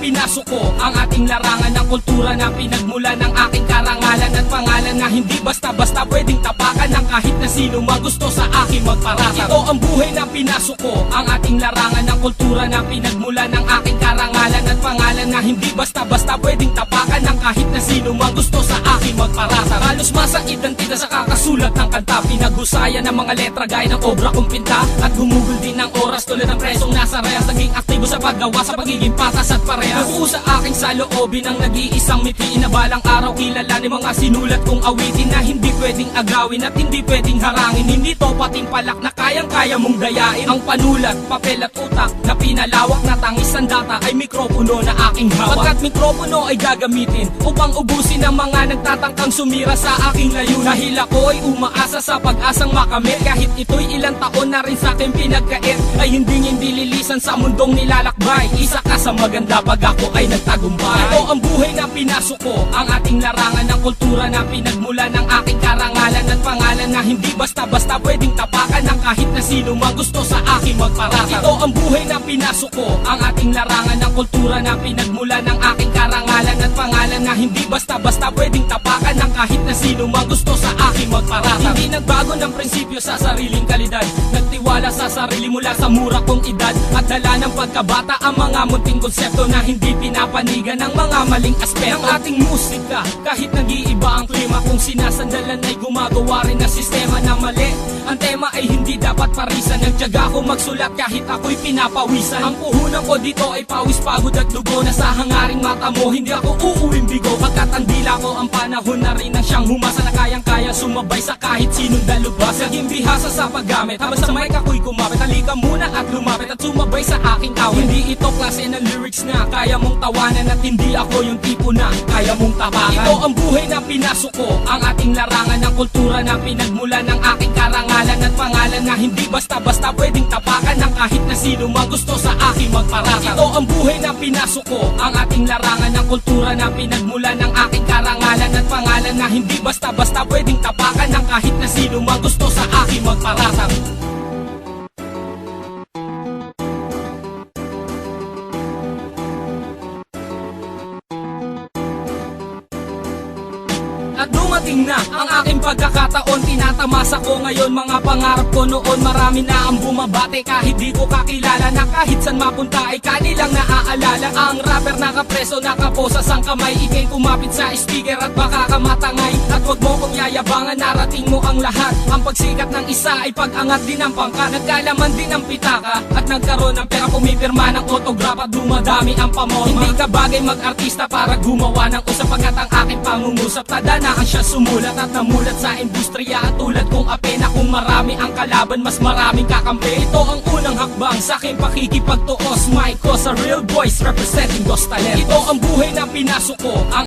pinasok ko ang ating larangan ng kultura na pinagmulan ng aking karangalan at pangalan na hindi basta-basta pwedeng tapakan ng kahit na sino magusto sa aking magparasa. Ito ang buhay na pinasok ko ang ating larangan ng kultura na pinagmulan ng aking karangalan at pangalan na hindi basta-basta pwedeng tapakan ng kahit na sino magusto sa aking magparasa. Halos masakit ang tita sa kakasulat ng kanta, pinaghusayan ng mga letra gaya ng obra kong pinta at humugol din ng oras tulad ng presong nasa rehas, naging aktibo sa paggawa sa pagiging patas at parehas. Nabuo sa aking saloobin ang nag-iisang mitiin na balang araw kilala ni mga sinulat kong awitin na hindi pwedeng agawin at hindi pwedeng harangin. Hindi to patimpalak na kayang-kaya mong dayain. Ang panulat, papel at utak na pinalawak na tangis ang data ay mikropono na aking hawak. Pagkat mikropono ay gagamitin upang ubusin ang mga nagtatangkang sumira sa aking layunin. Dahil ako ay umaasa sa pag-asang makamit, kahit ito'y ilang taon na rin sa akin pinagkait, ay hindi lilisan sa mundong nilalakbay. Isa ka sa maganda pag ako ay nagtagumpay. Ito ang buhay na pinasok ko ang ating larangan ng kultura na pinagmulan ng aking karangalan at pangalan na hindi basta-basta pwedeng tapakan ng kahit na sino magusto sa aking magparasa. Ito ang buhay na pinasok ko ang ating larangan ng kultura na pinagmulan ng aking karangalan at pangalan na hindi basta-basta pwedeng tapakan ng kahit na sino magusto sa aking magparasa. Hindi nagbago ng prinsipyo sa sariling kalidad, nagtiwala sa sarili mula sa mura kong edad at dala ng pagkabata ang mga munting konsepto na hindi pinapanigan ng mga maling aspeto ng ating musika. Kahit nag-iiba ang klima, kung sinasandalan ay gumagawa rin na sistema na mali. Ang tema ay hindi dapat parisan, nagtiyaga ko magsulat kahit ako'y pinapawisan. Ang puhunan ko dito ay pawis, pagod at dugo na sa hangaring mata mo. Hindi ako uuwing bigo pagkat ang dila ko ang panahon na rin ang siyang humasa na kayang-kaya sumabay sa kahit sinong dalubhas. Naging bihasa sa paggamit habang sa mic ako'y kumapit. Halika muna at lumapit at sumabay sa aking awit. Hindi ito klase ng lyrics na kaya mong tawanan at hindi ako yung tipo na kaya mong tapakan. Ito ang buhay na pinasok ko ang ating larangan ng kultura na pinagmulan ng aking karangalan at pangalan na hindi basta-basta pwedeng tapakan ng kahit na sino magusto sa aking magparasa. Ito ang buhay na pinasok ko ang ating larangan ng kultura na pinagmulan ng aking karangalan at pangalan na hindi basta-basta pwedeng tapakan ng kahit na sino magusto sa aking magparasa. At dumating na ang aking pagkakataon, tinatamasa ko ngayon mga pangarap ko noon. Marami na ang bumabate kahit di ko kakilala, na kahit san mapunta ay kanilang naaalala. Ang rapper nakapreso, nakaposa sang kamay, ikay kumapit sa speaker at baka ka matangay. At wag mo kong yayabangan, narating mo ang lahat. Ang pagsikat ng isa ay pag-angat din ng pangkat, nagkalaman din ng pitaka at nagkaroon ng pera, pumipirma ng autograph at dumadami ang pamorma. Hindi ka bagay mag-artista para gumawa ng usap, pagkat ang aking pangungusap tadana ang siya sumulat at namulat sa industriya. At tulad kong apena, kung marami ang kalaban, mas maraming kakampi. Ito ang unang hakbang sa aking pakikipagtuos, mic ko sa real voice representing Dos Talentos. Ito ang buhay na pinasok ko ang